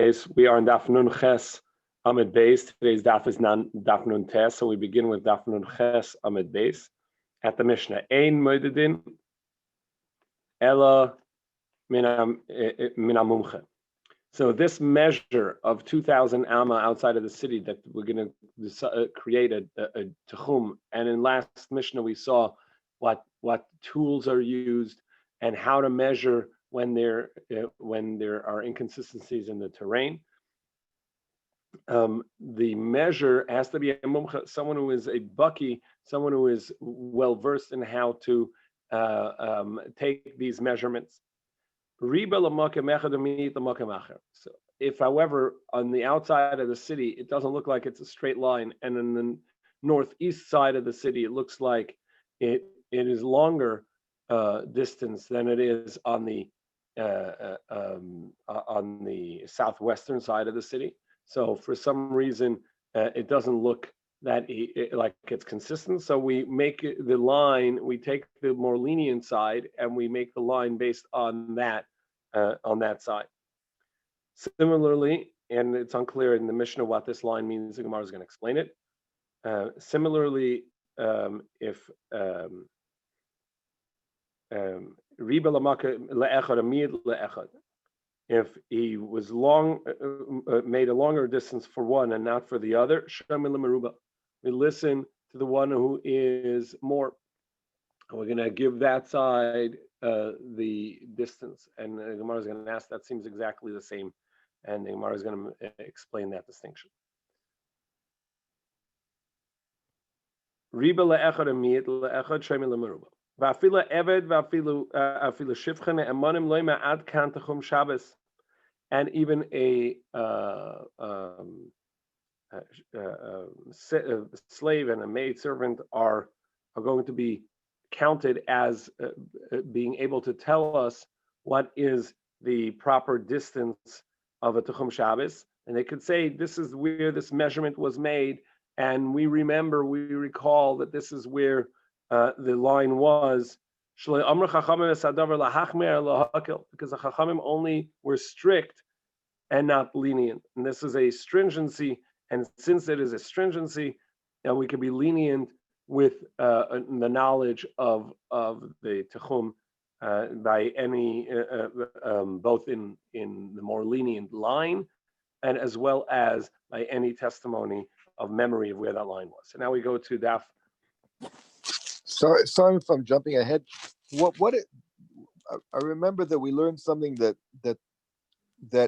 We are in Daf Nun Ches Amid Beis. Today's Daf is Daf Nun Tes, so we begin with Daf Nun Ches Amid Beis at the Mishnah. Ein moededin ela min mumche. So this measure of 2,000 amma outside of the city that we're going to create a techum, and in last Mishnah we saw what tools are used and how to measure when there are inconsistencies in the terrain. The measure has to be a mumcha, someone who is a baki, someone who is well versed in how to take these measurements. So if, however, on the outside of the city it doesn't look like it's a straight line, and in the northeast side of the city it looks like it is longer distance than it is on the southwestern side of the city. So for some reason, it doesn't look that like it's consistent. So we make the line, we take the more lenient side and we make the line based on that side. Similarly, and it's unclear in the Mishnah what this line means, the Gemara is going to explain it. Similarly, if he was made a longer distance for one and not for the other, we listen to the one who is more. We're going to give that side the distance, and the Gemara is going to ask, that seems exactly the same, and the Gemara is going to explain that distinction. Riba le'echad amid le'echad shemi le'meruba. Va'afila eved va'afilu shivchen emanim loima ad kan techum Shabbos, and even a slave and a maid servant are going to be counted as being able to tell us what is the proper distance of a techum Shabbos, and they could say this is where this measurement was made, and we recall that this is where the line was, because the Chachamim only were strict and not lenient. And this is a stringency, and since it is a stringency, we can be lenient with the knowledge of the Techum by any, both in the more lenient line and as well as by any testimony of memory of where that line was. So now we go to Daf. Sorry if I'm jumping ahead. I remember that we learned something that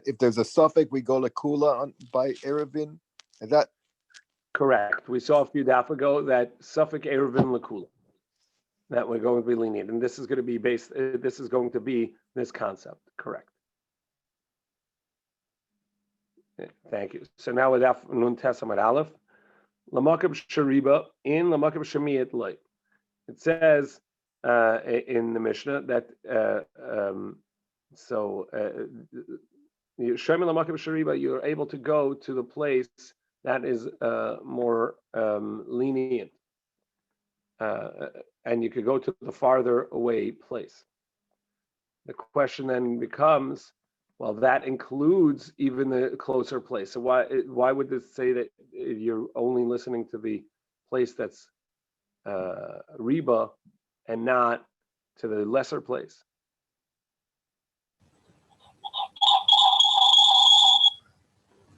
if there's a suffix we go lekula by Eruvin. Is that correct? We saw a few daf ago that suffix Eruvin lekula, that we're going to be lenient, and this is going to be based. This is going to be this concept. Correct. Thank you. So now with Daf Nun Tesamad Aleph, Lamakab Shariba in Lamakab Shemiyat Light. It says in the Mishnah that you're able to go to the place that is more lenient, and you could go to the farther away place. The question then becomes, well, that includes even the closer place. So why would this say that you're only listening to the place that's riba and not to the lesser place?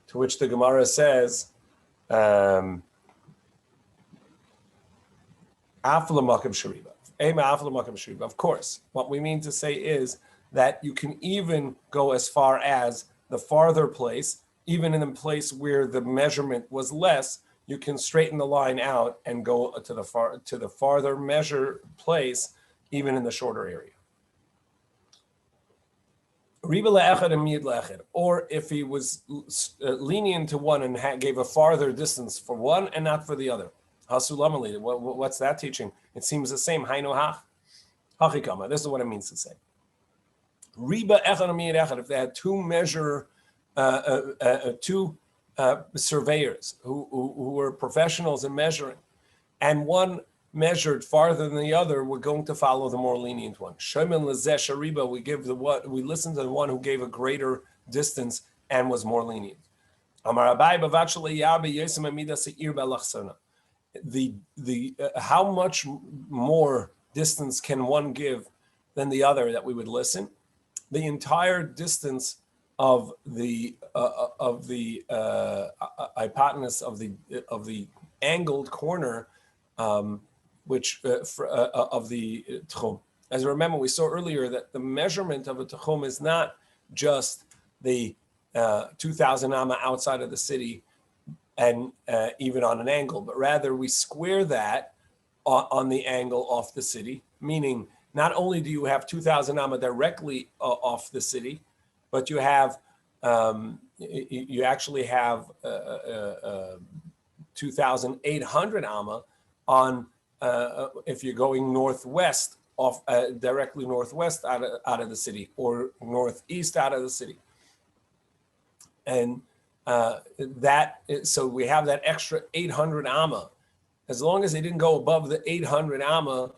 To which the Gemara says, of course, what we mean to say is that you can even go as far as the farther place, even in a place where the measurement was less, you can straighten the line out and go to the farther measure place, even in the shorter area. Or if he was lenient to one and gave a farther distance for one and not for the other. What's that teaching? It seems the same. This is what it means to say. If they had two surveyors who were professionals in measuring, and one measured farther than the other, we're going to follow the more lenient one. We listen to the one who gave a greater distance and was more lenient. Amar Abai b'vatshali yabe yesem amida seir belachsona. How much more distance can one give than the other that we would listen? The entire distance of the hypotenuse of the angled corner, of the tchum. As you remember, we saw earlier that the measurement of a tchum is not just the 2,000 amma outside of the city and even on an angle, but rather we square that on the angle off the city, meaning not only do you have 2,000 amma directly off the city, but you have you actually have 2,800 amma on if you're going northwest off directly northwest out of the city or northeast out of the city, and so we have that extra 800 amma. As long as they didn't go above the 800 amma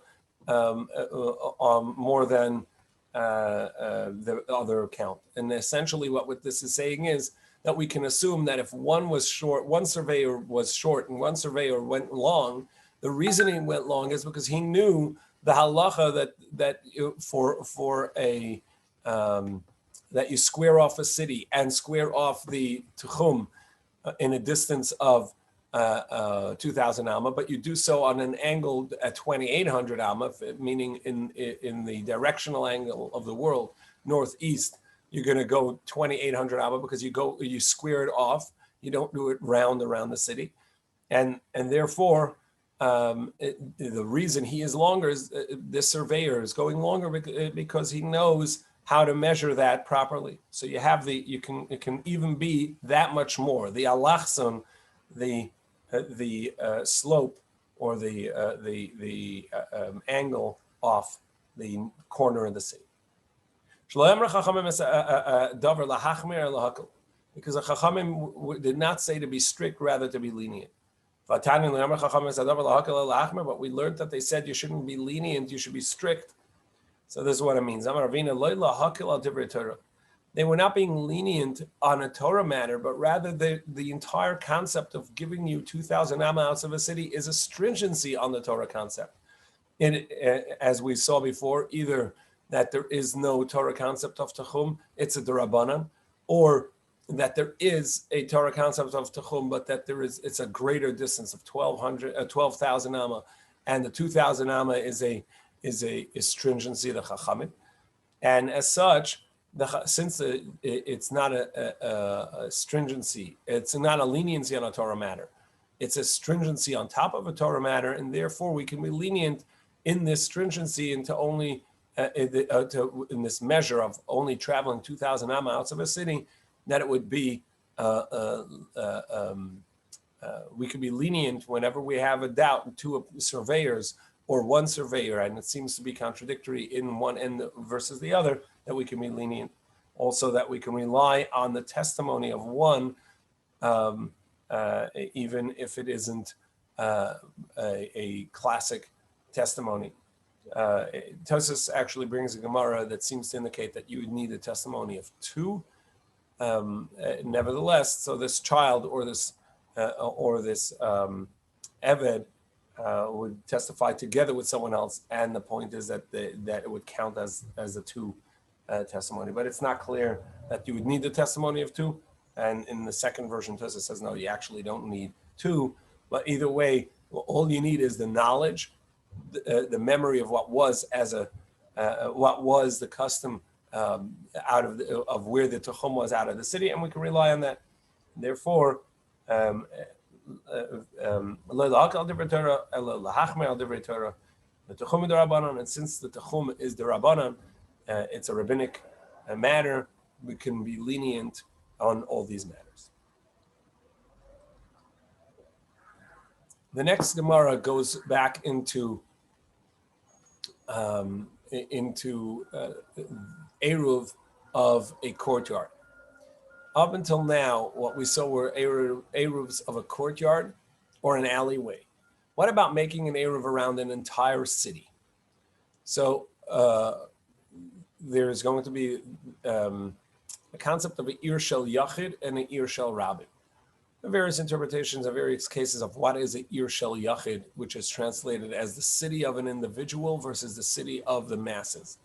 more than the other account. And essentially what this is saying is that we can assume that if one was short, one surveyor was short and one surveyor went long, the reason he went long is because he knew the halacha that for a that you square off a city and square off the tchum in a distance of 2,000 amma, but you do so on an angle at 2,800 amma, meaning in the directional angle of the world, northeast, you're going to go 2,800 amma because you square it off. You don't do it round around the city, and therefore the reason he is longer is this surveyor is going longer because he knows how to measure that properly. So you have it can even be that much more. The alachson, the slope or the angle off the corner of the city. Because the Chachamim did not say to be strict, rather to be lenient. But we learned that they said you shouldn't be lenient, you should be strict. So this is what it means. They were not being lenient on a Torah matter, but rather the entire concept of giving you 2,000 amma outs of a city is a stringency on the Torah concept. As we saw before, either that there is no Torah concept of Tachum, it's a Darabanan, or that there is a Torah concept of Tachum, but that it's a greater distance of 12,000 amma, and the 2,000 amma is a stringency of the Chachamim, and as such, since it's not a stringency, it's not a leniency on a Torah matter, it's a stringency on top of a Torah matter, and therefore we can be lenient in this stringency into only in this measure of only traveling 2,000 amma outs of a city, that it would be we could be lenient whenever we have a doubt, two surveyors or one surveyor, and it seems to be contradictory in one end versus the other, that we can be lenient. Also, that we can rely on the testimony of one, even if it isn't a classic testimony. Tosfos actually brings a Gemara that seems to indicate that you would need a testimony of two. Nevertheless, so this child or this Eved would testify together with someone else, and the point is that that it would count as a two testimony. But it's not clear that you would need the testimony of two. And in the second version, Tosfos says no, you actually don't need two. But either way, all you need is the knowledge, the memory of what was the custom out of where the Tachum was out of the city, and we can rely on that. Therefore, and since the Tachum is the Rabbanan, it's a rabbinic matter, we can be lenient on all these matters. The next Gemara goes back into Eruv of a courtyard. Up until now, what we saw were Eruvs of a courtyard or an alleyway. What about making an Eruv around an entire city? So there's going to be the concept of an Ir Shel Yachid and an Ir Shel Rabin. There are various interpretations of various cases of what is an Ir Shel Yachid, which is translated as the city of an individual versus the city of the masses.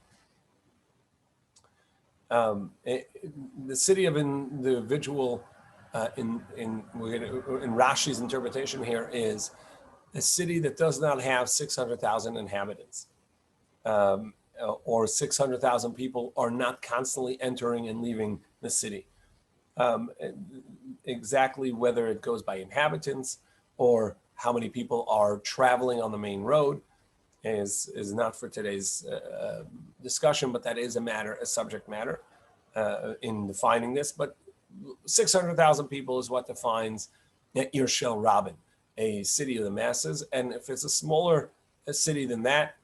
The city of an individual, in Rashi's interpretation here, is a city that does not have 600,000 inhabitants, or 600,000 people are not constantly entering and leaving the city. Exactly whether it goes by inhabitants or how many people are traveling on the main road is not for today's discussion, but that is a subject matter in defining this. But 600,000 people is what defines Ir Shel Rabin, a city of the masses. And if it's a smaller city than that,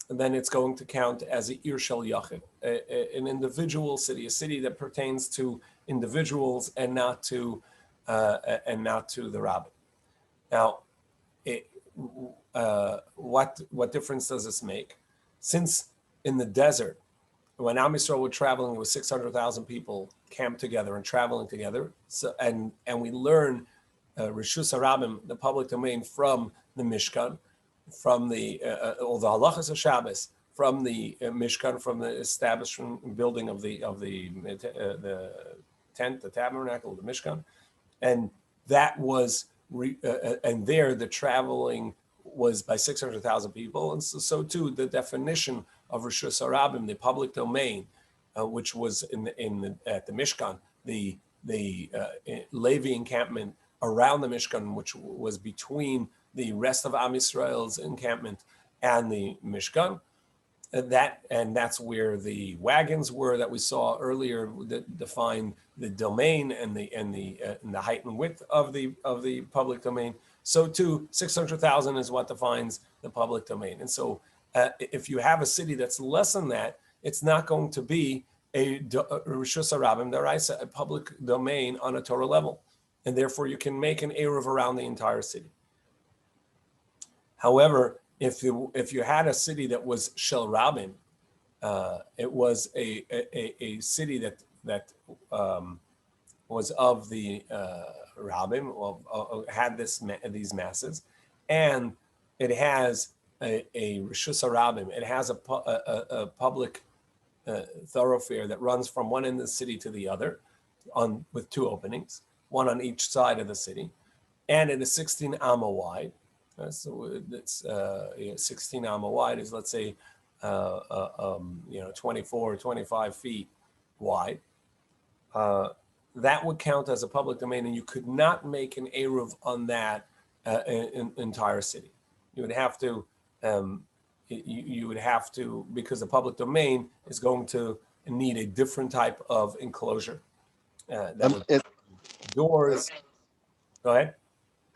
then it's going to count as an Ir Shel Yachid, an individual city, a city that pertains to individuals and not to the Rabbin. Now, what difference does this make? Since in the desert, when Am Yisrael were traveling with 600,000 people camped together and traveling together, so and we learn Rishus HaRabim, the public domain, from the Mishkan, from the halachas of Shabbos, from the Mishkan, from the establishment building of the tent, the tabernacle, the Mishkan, and that was and there the traveling was by 600,000 people, and so too the definition of Rishus HaRabim, the public domain, which was at the Mishkan, the Levi encampment around the Mishkan, which was between the rest of Am Yisrael's encampment and the Mishkan, and that's where the wagons were that we saw earlier that defined the domain and the height and width of the public domain. So too, 600,000 is what defines the public domain. And so if you have a city that's less than that, it's not going to be a Rishus HaRabim D'Oraisa, a public domain on a Torah level. And therefore you can make an Eruv around the entire city. However, if you had a city that was Shel Rabin, it was a city that was of the Rabbim, had these masses, and it has a Rishus HaRabim. It has a public thoroughfare that runs from one end of the city to the other, with two openings, one on each side of the city, and it is 16 amma wide. So it's 16 amma wide is, let's say 24 or 25 feet wide. That would count as a public domain, and you could not make an Eruv on that entire city. You would have to, because the public domain is going to need a different type of enclosure. Doors. Go ahead.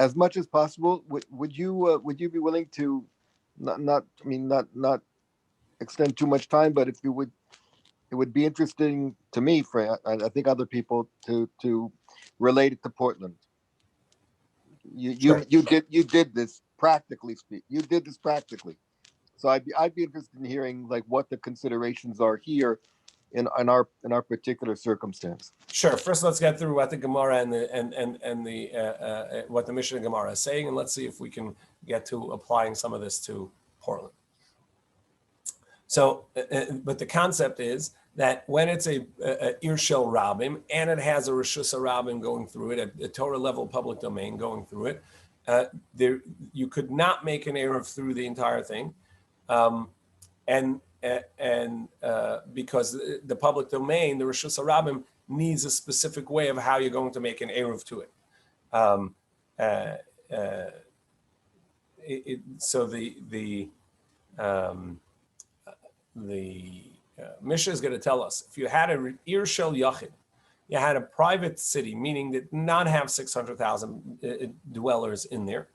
As much as possible, would you be willing to not extend too much time, but if you would, it would be interesting to me, I think other people, to relate it to Portland. You did this practically. You did this practically. So I'd be interested in hearing like what the considerations are here in our particular circumstance. Sure. First, let's get through what the Gemara and what the Mishnah Gemara is saying, and let's see if we can get to applying some of this to Portland. So, but the concept is that when it's a Ir Shel Rabim and it has a Rishus HaRabim going through it, a Torah level public domain going through it, you could not make an Eruv through the entire thing, because the public domain, the Rishus HaRabim, needs a specific way of how you're going to make an Eruv to it. So the Mishnah is going to tell us, if you had a Ir Shel Yachid, you had a private city, meaning that did not have 600,000 dwellers in there,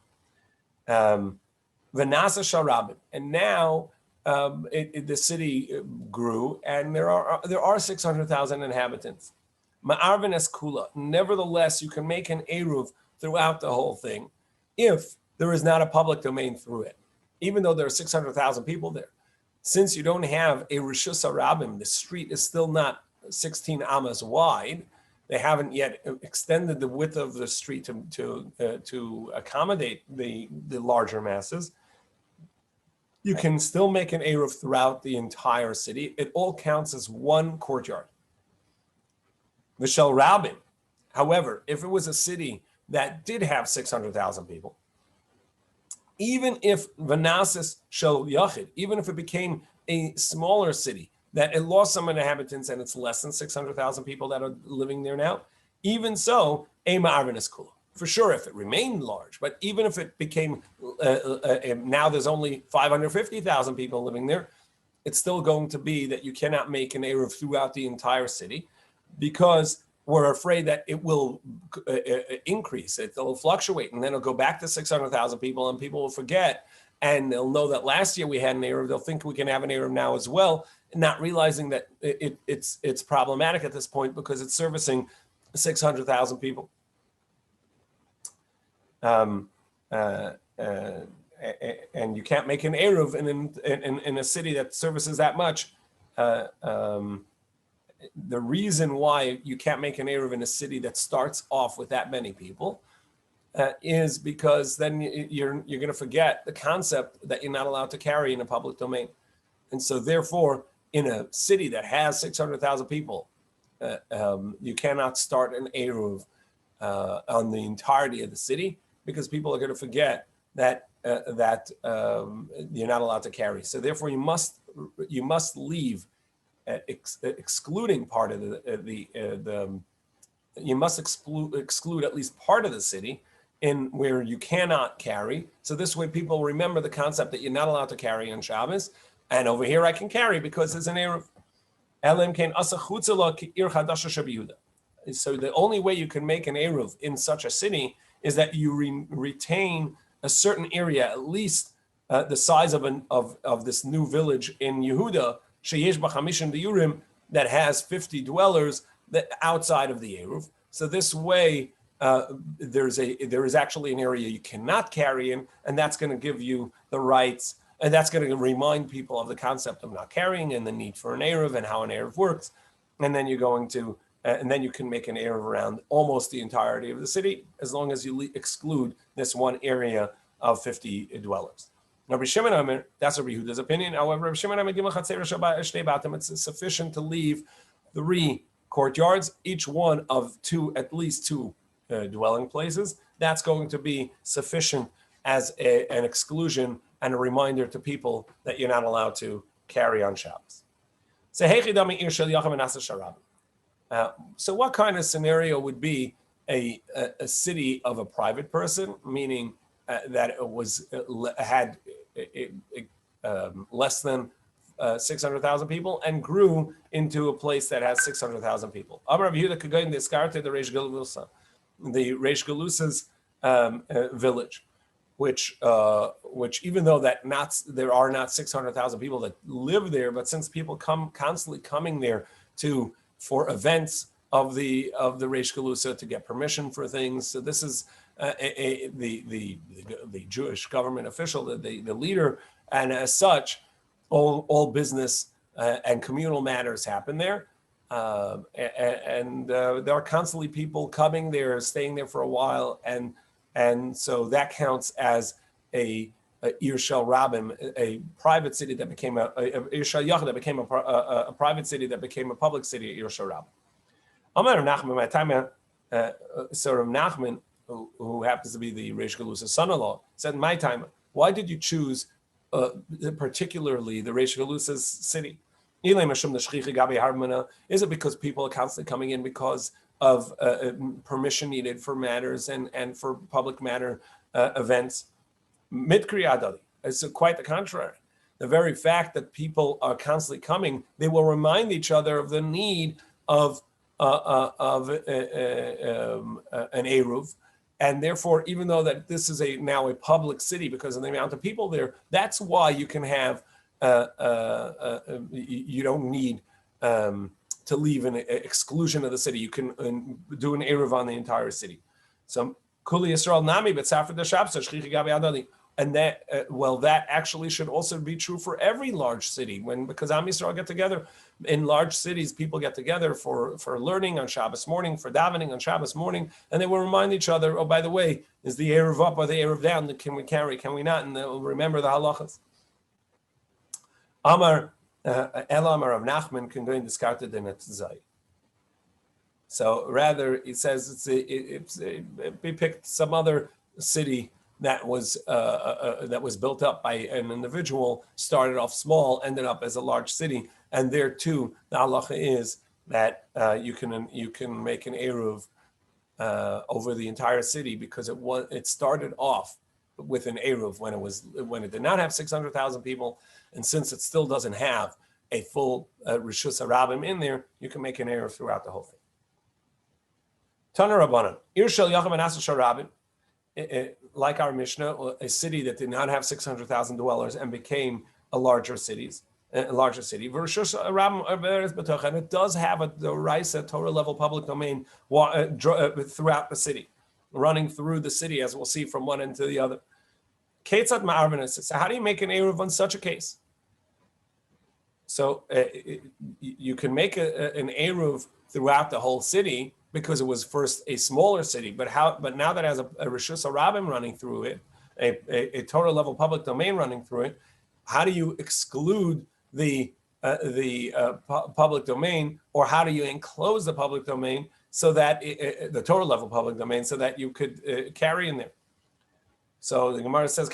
V'nasa Shel Rabim, and now the city grew, and there are 600,000 inhabitants. Ma'arvin es kula. Nevertheless, you can make an eruv throughout the whole thing, if there is not a public domain through it, even though there are 600,000 people there. Since you don't have a Rishus HaRabim, the street is still not 16 amas wide. They haven't yet extended the width of the street to accommodate the larger masses. You can still make an Eruv throughout the entire city. It all counts as one courtyard. V'shel Rabin. However, if it was a city that did have 600,000 people, even if Vanasis Shel Yachid, even if it became a smaller city, that it lost some inhabitants and it's less than 600,000 people that are living there now, even so, Ema Arvin is cool. For sure, if it remained large, but even if it became, now there's only 550,000 people living there, it's still going to be that you cannot make an Eruv throughout the entire city because we're afraid that it will increase, it'll fluctuate, and then it'll go back to 600,000 people and people will forget, and they'll know that last year we had an Eruv, they'll think we can have an Eruv now as well, not realizing that it's problematic at this point because it's servicing 600,000 people. And you can't make an Eruv in a city that services that much. The reason why you can't make an Eruv in a city that starts off with that many people is because then you're going to forget the concept that you're not allowed to carry in a public domain. And so therefore, in a city that has 600,000 people, you cannot start an Eruv on the entirety of the city because people are going to forget that you're not allowed to carry. So therefore, you must leave, excluding part of you must exclude at least part of the city in where you cannot carry. So this way, people remember the concept that you're not allowed to carry on Shabbos, and over here I can carry because there's an Eruv. So the only way you can make an Eruv in such a city is that you retain a certain area, at least the size of this new village in Yehuda, sheyesh b'chamishim diurim, that has 50 dwellers that outside of the Eruv. So this way, there is actually an area you cannot carry in, and that's going to give you the rights, and that's going to remind people of the concept of not carrying and the need for an Eruv and how an Eruv works, and then you're going to. And then you can make an Eruv around almost the entirety of the city, as long as you exclude this one area of 50 dwellers. Now, Rabbi Shimon Omer, that's Rabbi Yehuda's opinion. However, Rabbi Shimon Omer, it's sufficient to leave 3 courtyards, each one of at least two dwelling places. That's going to be sufficient as an exclusion and a reminder to people that you're not allowed to carry on Shabbos. So what kind of scenario would be a city of a private person, meaning that it had less than 600,000 people and grew into a place that has 600,000 people? The Reish Galusa's village, which even though there are not 600,000 people that live there, but since people constantly coming there for events of the Reish Galusa to get permission for things. So this is the Jewish government official, the leader, and as such, all business and communal matters happen there. And there are constantly people coming there, staying there for a while, and so that counts as a Ir Shel Rabim, a private city that became a Ir Shel Yachid that became a private city that became a public city, Ir Shel Rabim. Amar Nachman, my time, so Rav Nachman, who happens to be the Reish Galusa's son-in-law, said, "My time, why did you choose particularly the Reish Galusa's city? Is it because people are constantly coming in because of permission needed for matters and for public matter events?" It's quite the contrary. The very fact that people are constantly coming, they will remind each other of the need of an Eruv, and therefore, even though that this is now a public city because of the amount of people there, that's why you can have you don't need to leave an exclusion of the city. You can do an Eruv on the entire city. So Kuli Yisrael Nami, but Safar the Shabsa Shchichi Gabi Adali. And that, that actually should also be true for every large city. Because Am Yisrael get together in large cities, people get together for learning on Shabbos morning, for davening on Shabbos morning, and they will remind each other, oh, by the way, is the Eruv up or the Eruv down? Can we carry? Can we not? And they'll remember the halachas. Amar Elam Rav Nachman can go in discarded in a zay. So rather, it says we picked some other city that was built up by an individual, started off small, ended up as a large city, and there too the halacha is that you can make an eruv over the entire city, because it started off with an eruv when it did not have 600,000 people, and since it still doesn't have a full rishus harabim in there, you can make an eruv throughout the whole thing. Tana Rabbanan, Ir Shel Yacham and Asa Sharabim, like our Mishnah, a city that did not have 600,000 dwellers and became a larger city. And it does have a Raisa Torah level public domain throughout the city, running through the city, as we'll see from one end to the other. So how do you make an Eruv on such a case? So you can make an Eruv throughout the whole city, because it was first a smaller city, but now that it has a Rishus Harabim running through it, a Torah level public domain running through it, how do you exclude the public domain, or how do you enclose the public domain so that the Torah level public domain, so that you could carry in there? So the Gemara says,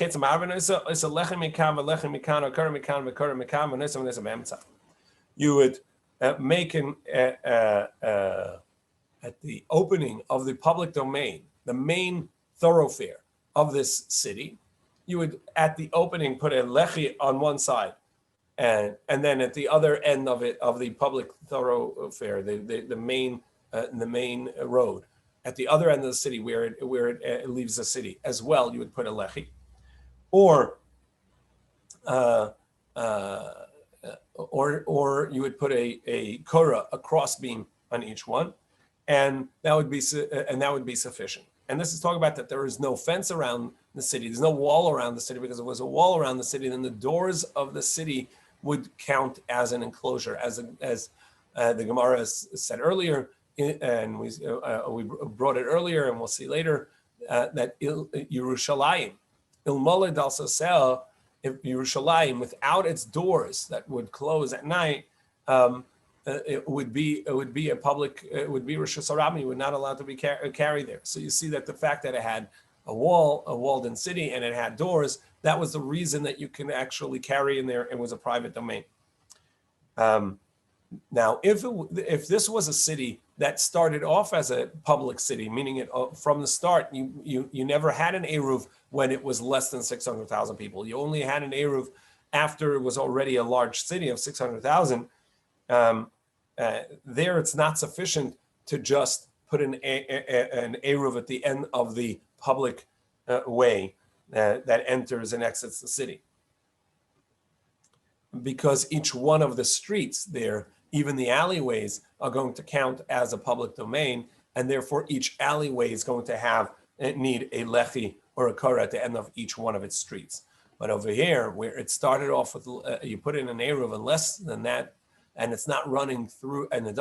you would make an at the opening of the public domain, the main thoroughfare of this city, you would at the opening put a lechi on one side, and then at the other end of it, of the public thoroughfare, the main road, at the other end of the city where it leaves the city as well, you would put a lechi, or you would put a korah, a crossbeam on each one. And that would be sufficient. And this is talking about that there is no fence around the city. There's no wall around the city, because if there was a wall around the city, then the doors of the city would count as an enclosure, as the Gemara has said earlier, and we brought it earlier, and we'll see later that Yerushalayim, Ilmoled al Sasel, if Yerushalayim without its doors that would close at night. It would be a public. It would be Rishus Harabim. You would not allow to be carried there. So you see that the fact that it had a walled-in city, and it had doors, that was the reason that you can actually carry in there. It was a private domain. Now, if this was a city that started off as a public city, meaning it from the start, you never had an Eruv when it was less than 600,000 people. You only had an Eruv after it was already a large city of 600,000. There, it's not sufficient to just put an Eruv at the end of the public way that enters and exits the city, because each one of the streets there, even the alleyways, are going to count as a public domain, and therefore each alleyway is going to need a lechi or a korah at the end of each one of its streets. But over here, where it started off with, you put in an Eruv and less than that, and it's not running through, and it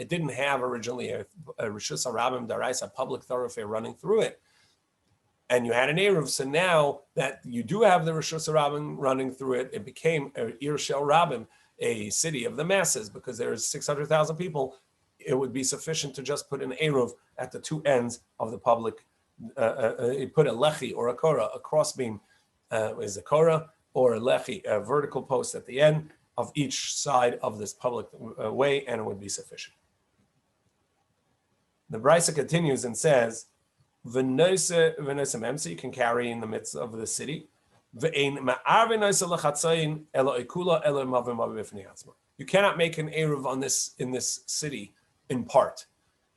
didn't have originally a Rishus Harabim Darais, a public thoroughfare running through it, and you had an Eruv. So now that you do have the Rishus Harabim running through it, it became a Ir Shel Rabim, a city of the masses, because there is 600,000 people. It would be sufficient to just put an Eruv at the two ends of the public. You put a lechi or a korah, a crossbeam is a korah, or a lechi, a vertical post at the end of each side of this public way, and it would be sufficient. The Brisa continues and says, "V'noise memsi, you can carry in the midst of the city. You cannot make an Eruv in this city in part.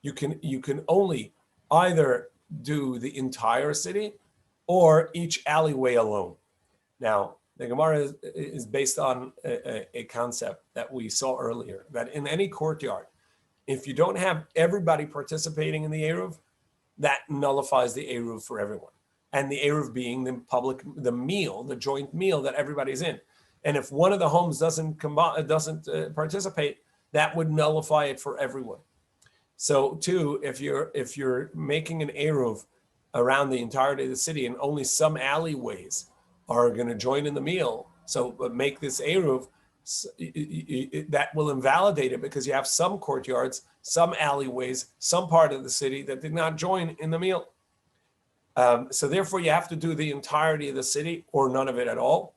You can only either do the entire city or each alleyway alone." Now, the Gemara is based on a concept that we saw earlier, that in any courtyard, if you don't have everybody participating in the Eruv, that nullifies the Eruv for everyone. and the Eruv being the meal, the joint meal that everybody's in. And if one of the homes doesn't participate, that would nullify it for everyone. So too, if you're making an Eruv around the entirety of the city and only some alleyways are going to join in the meal, so make this Eruv, that will invalidate it because you have some courtyards, some alleyways, some part of the city that did not join in the meal. So therefore, you have to do the entirety of the city or none of it at all.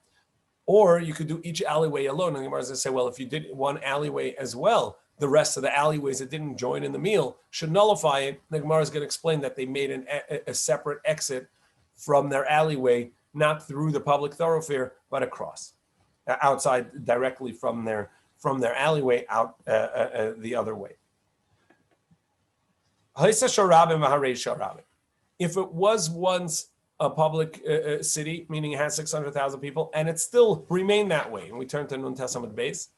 Or you could do each alleyway alone. And the Gemara is going to say, well, if you did one alleyway as well, the rest of the alleyways that didn't join in the meal should nullify it. The Gemara is going to explain that they made a separate exit from their alleyway, not through the public thoroughfare, but across, outside directly from their alleyway out the other way. If it was once a public city, meaning it has 600,000 people, and it still remained that way, and we turn to Nun Tesamid Beis.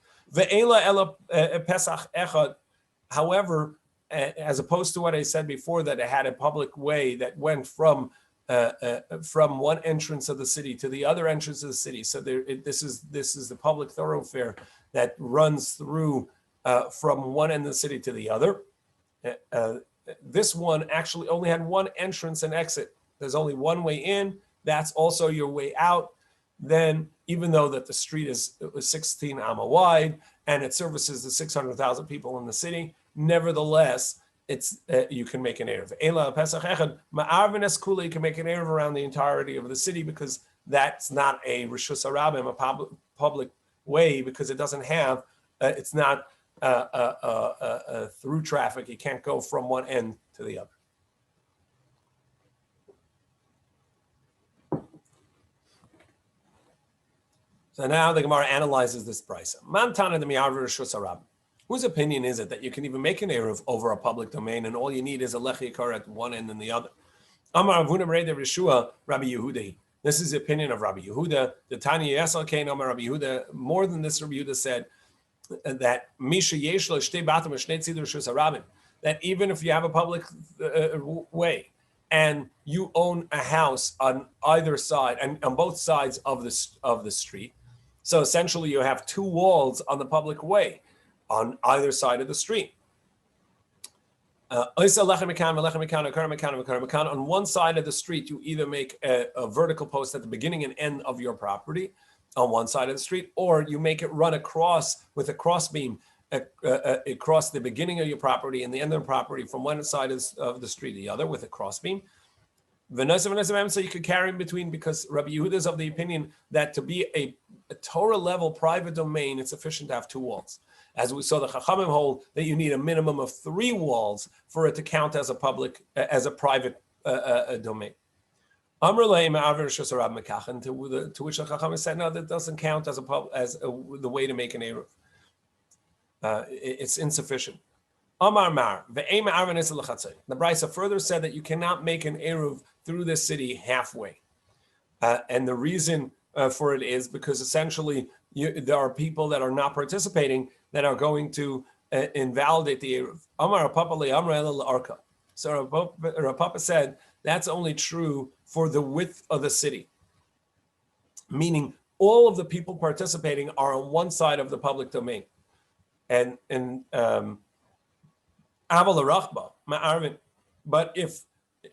However, as opposed to what I said before, that it had a public way that went from one entrance of the city to the other entrance of the city. So this is the public thoroughfare that runs through from one end of the city to the other. This one actually only had one entrance and exit. There's only one way in. That's also your way out. Then, even though that the street is 16 amma wide and it services the 600,000 people in the city, nevertheless, it's you can make an Eruv. You can make an Eruv around the entirety of the city because that's not a Rishus Harabim, a public way, because it doesn't have, it's not through traffic. You can't go from one end to the other. So now the Gemara analyzes this price. Whose opinion is it that you can even make an Eruv over a public domain and all you need is a Lech Yikar at one end and the other? Amar Avuna Merei de Rishua, Rabbi Yehuda. This is the opinion of Rabbi Yehuda. The Tanya Yasal Kain Amar Rabbi Yehuda. More than this, Rabbi Yehuda said that Misha Yeshlo Shtei Batam Shnei Tzidur Shus Harabim. That even if you have a public way and you own a house on either side and on both sides of the street, so essentially you have two walls on the public way on either side of the street. On one side of the street, you either make a vertical post at the beginning and end of your property on one side of the street, or you make it run across with a cross beam across the beginning of your property and the end of the property from one side of the street to the other with a cross beam. So you could carry in between, because Rabbi Yehuda is of the opinion that to be a Torah level private domain, it's sufficient to have two walls. As we saw, the Chachamim hold that you need a minimum of 3 walls for it to count as a private domain. To which the Chachamim said, no, that doesn't count as the way to make an Eruv. It's insufficient. The Brisa further said that you cannot make an Eruv through the city halfway. And the reason for it is because essentially there are people that are not participating that are going to invalidate the Eruv. So Rav Papa said that's only true for the width of the city, meaning all of the people participating are on one side of the public domain. But if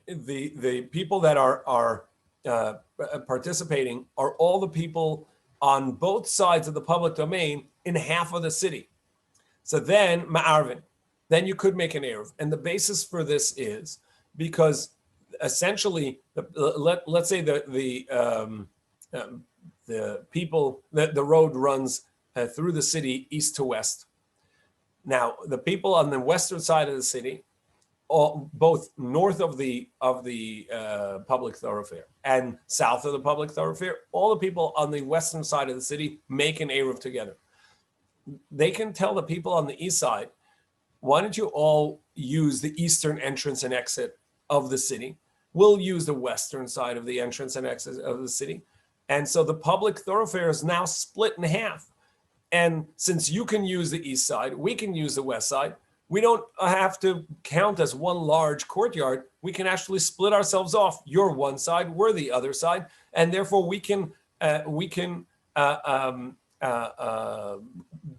the people that are participating are all the people on both sides of the public domain in half of the city, so then ma'arvin, then you could make an Eruv. And the basis for this is because essentially, let's say the people, the road runs through the city east to west. Now, the people on the western side of the city, both north of the public thoroughfare and south of the public thoroughfare, all the people on the western side of the city make an Eruv together. They can tell the people on the east side, why don't you all use the eastern entrance and exit of the city? We'll use the western side of the entrance and exit of the city. And so the public thoroughfare is now split in half. And since you can use the east side, we can use the west side, We don't have to count as one large courtyard. We can actually split ourselves off. You're one side, we're the other side, and therefore we can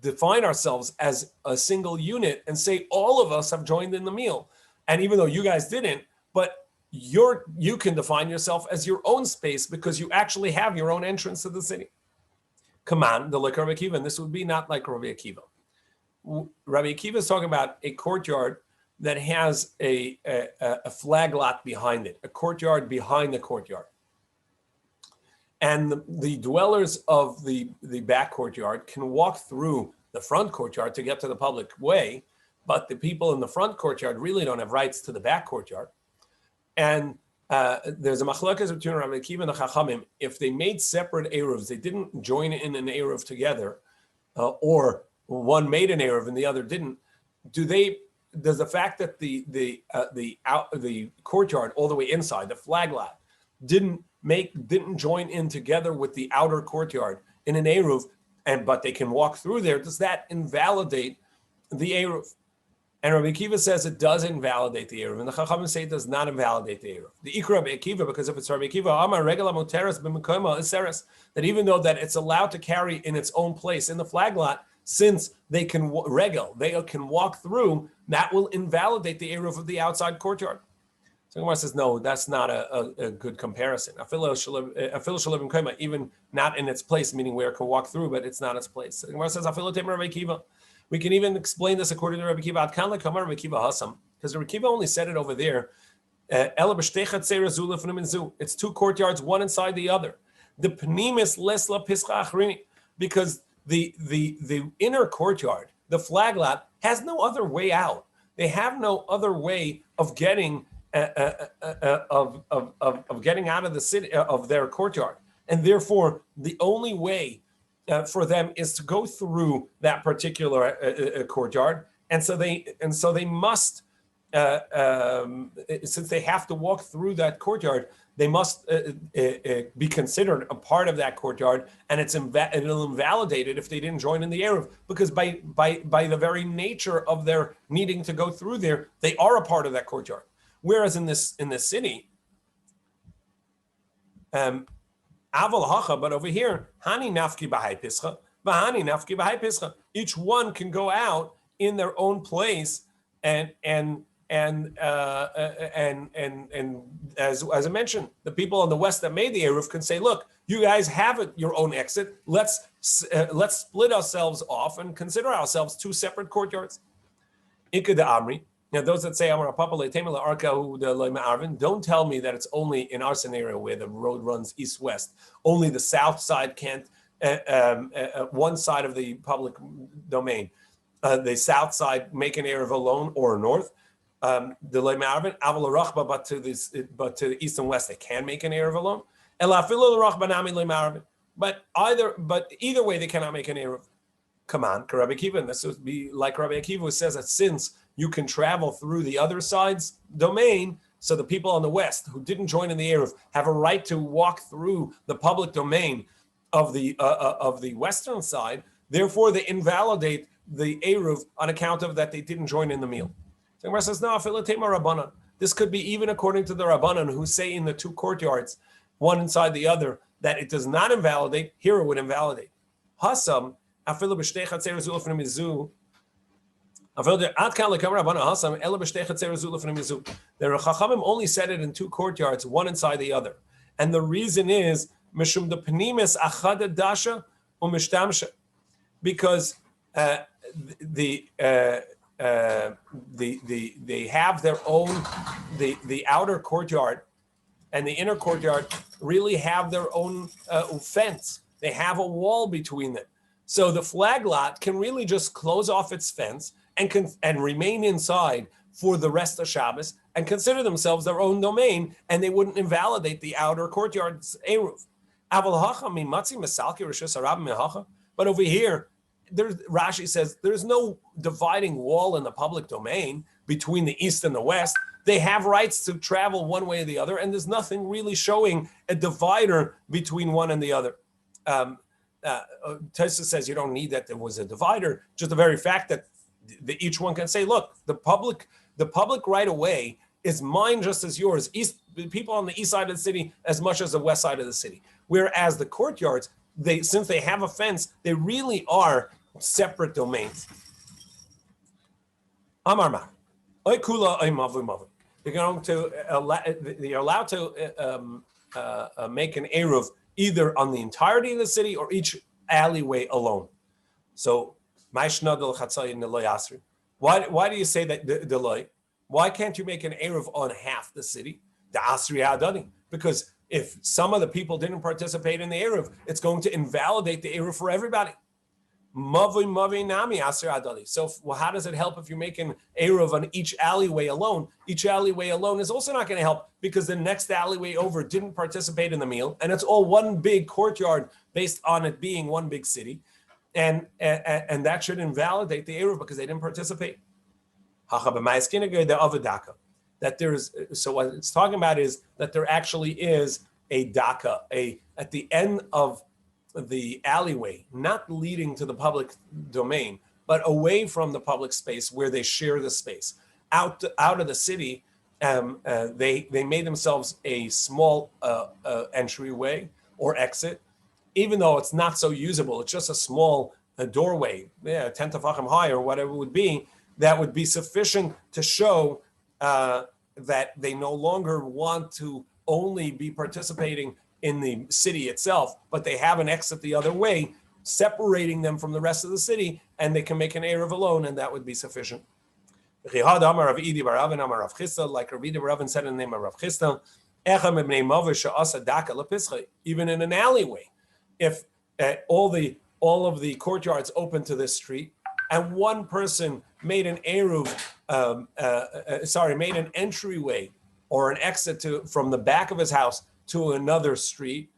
define ourselves as a single unit and say all of us have joined in the meal. And even though you guys didn't, but you can define yourself as your own space because you actually have your own entrance to the city. Come on, the like Rabbi Akiva, and this would be not like Rabbi Akiva. Rabbi Akiva is talking about a courtyard that has a flag lot behind it, a courtyard behind the courtyard. And the dwellers of the back courtyard can walk through the front courtyard to get to the public way, but the people in the front courtyard really don't have rights to the back courtyard. And there's a machlokes between Rabbi Akiva and the Chachamim. If they made separate Eruvs, they didn't join in an Eruv together, or one made an Eruv and the other didn't, does the fact that the courtyard all the way inside, the flag lot, didn't join in together with the outer courtyard in an Eruv, but they can walk through there, does that invalidate the Eruv? And Rabbi Akiva says it does invalidate the Eruv, and the Chachamim say it does not invalidate the Eruv. The Ikra Rabbi Akiva, because if it's Rabbi Akiva, Amar Regala Moteres B'Mekoima Iseres, that even though that it's allowed to carry in its own place in the flag lot, since they can walk through, that will invalidate the Eruv of the outside courtyard. So Gemara says, no, that's not a good comparison. Even not in its place, meaning where it can walk through, but it's not its place. So Gemara says, we can even explain this according to Rabbi Akiva, because Rabbi Akiva only said it over there. It's two courtyards, one inside the other. The pnimis lesla pischa achrini, because the inner courtyard, the flag lot, has no other way out. They have no other way of getting getting out of the city of their courtyard, and therefore the only way for them is to go through that particular courtyard, and so they must, since they have to walk through that courtyard, they must be considered a part of that courtyard, and it'll invalidate it if they didn't join in the Eruv, because by the very nature of their needing to go through there, they are a part of that courtyard. Whereas in this city, aval hacha, but over here, hani nafki b'hai pischa, v'hani nafki b'hai pischa. Each one can go out in their own place, and as I mentioned, the people on the west that made the Eruv can say, look, you guys have your own exit. Let's split ourselves off and consider ourselves two separate courtyards. Ikad amri. Now, those that say, don't tell me that it's only in our scenario where the road runs east-west. Only the south side can't, one side of the public domain, the south side make an Eruv alone or north. But to the east and west, they can make an Eruv alone. But either way, they cannot make an Eruv. Come on, Rabbi Akiva, and this would be like Rabbi Akiva, who says that since you can travel through the other side's domain, so the people on the west who didn't join in the Eruv have a right to walk through the public domain of the western side. Therefore, they invalidate the Eruv on account of that they didn't join in the meal. So Gemara says, no, Rabbanan. This could be even according to the Rabbanan, who say in the two courtyards, one inside the other, that it does not invalidate. Here it would invalidate. Hasam, the Chachamim only said it in two courtyards, one inside the other, and the reason is mishum the pnimis achad dasha umishtamsha, because they have their own the outer courtyard and the inner courtyard really have their own fence. They have a wall between them. So the flag lot can really just close off its fence and remain inside for the rest of Shabbos and consider themselves their own domain, and they wouldn't invalidate the outer courtyard's Eruv. But over here, Rashi says there's no dividing wall in the public domain between the east and the west. They have rights to travel one way or the other, and there's nothing really showing a divider between one and the other. Tosfos says you don't need that there was a divider, just the very fact that each one can say, look, the public right of way is mine just as yours. People on the east side of the city as much as the west side of the city. Whereas the courtyards, since they have a fence, they really are separate domains. Amar Mar, oy kula oy mavu mavu. You're allowed to make an eruv either on the entirety of the city or each alleyway alone. So, why do you say that the loy? Why can't you make an eruv on half the city? The asri adani. Because if some of the people didn't participate in the eruv, it's going to invalidate the eruv for everybody. Mavi nami asri adani. So, how does it help if you make an eruv on each alleyway alone? Each alleyway alone is also not going to help because the next alleyway over didn't participate in the meal, and it's all one big courtyard based on it being one big city. And that should invalidate the eruv because they didn't participate. That there's, so what it's talking about is that there actually is a daka, at the end of the alleyway, not leading to the public domain, but away from the public space where they share the space. Out of the city, they made themselves a small entryway or exit, even though it's not so usable. It's just a small doorway, 10 tefachim high or whatever it would be, that would be sufficient to show that they no longer want to only be participating in the city itself, but they have an exit the other way, separating them from the rest of the city, and they can make an eruv alone, and that would be sufficient. Like Rabbi Ravin said in the name of Rav Chisda, even in an alleyway, if all of the courtyards open to this street, and one person made an eruv, made an entryway or an exit from the back of his house to another street,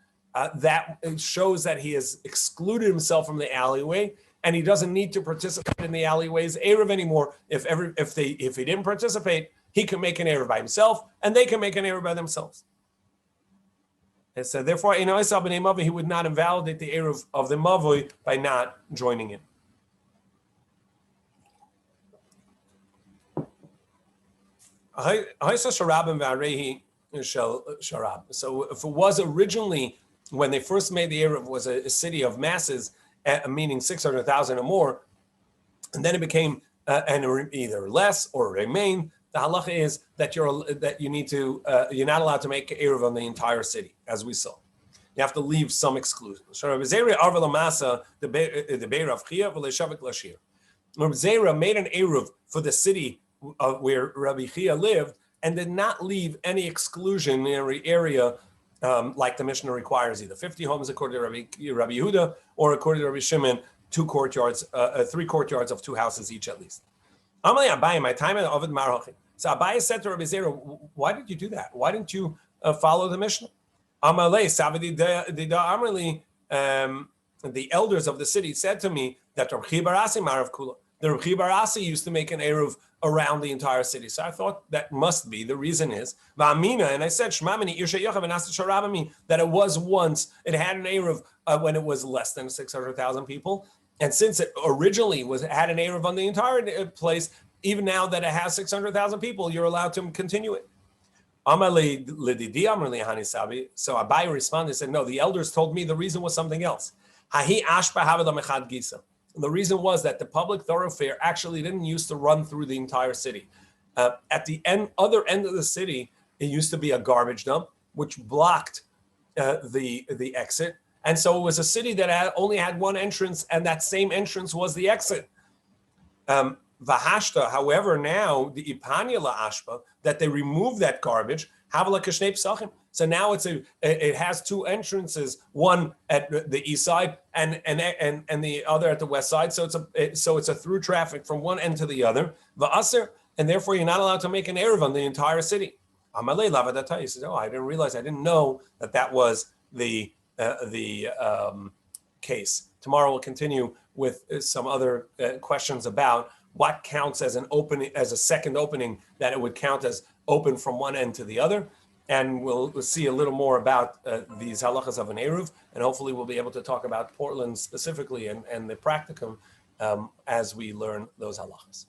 that shows that he has excluded himself from the alleyway, and he doesn't need to participate in the alleyway's eruv anymore. If he didn't participate, he can make an eruv by himself, and they can make an eruv by themselves. And so therefore, he would not invalidate the eruv of the mavui by not joining in. So if it was originally, when they first made the eruv, was a city of masses, meaning 600,000 or more, and then it became either less or remain. The halacha is that you're not allowed to make eruv on the entire city, as we saw. You have to leave some exclusion. Rabbi Zera made an eruv for the city where Rabbi Chia lived, and did not leave any exclusionary area like the Mishnah requires, either 50 homes according to Rabbi Yehuda, or according to Rabbi Shimon, 3 courtyards of 2 houses each at least. My time at Ovid Marhachim. So Abaye said to Rabbi Zera, why did you do that? Why didn't you follow the Mishnah? The elders of the city said to me that the Rabbi Barasi used to make an eruv around the entire city. So I thought that must be, the reason is, and I said, that it was once, it had an eruv when it was less than 600,000 people. And since it originally had an eruv on the entire place, even now that it has 600,000 people, you're allowed to continue it. So Abaye responded, said, no, the elders told me the reason was something else. The reason was that the public thoroughfare actually didn't used to run through the entire city. At the other end of the city, it used to be a garbage dump, which blocked the exit. And so it was a city that only had one entrance, and that same entrance was the exit. Vahashta, however, now the Ipanyala Ashpa, that they removed that garbage, Havala Kashnei Psachim. So now it has 2 entrances, one at the east side and the other at the west side. So it's a through traffic from one end to the other. Va'aser, and therefore you're not allowed to make an eruv on the entire city. Amalei Lavadatai, he says, I didn't know that was the case. Tomorrow we'll continue with some other questions about what counts as as a second opening, that it would count as open from one end to the other. And we'll see a little more about these halachas of an eruv, and hopefully we'll be able to talk about Portland specifically and the practicum as we learn those halachas.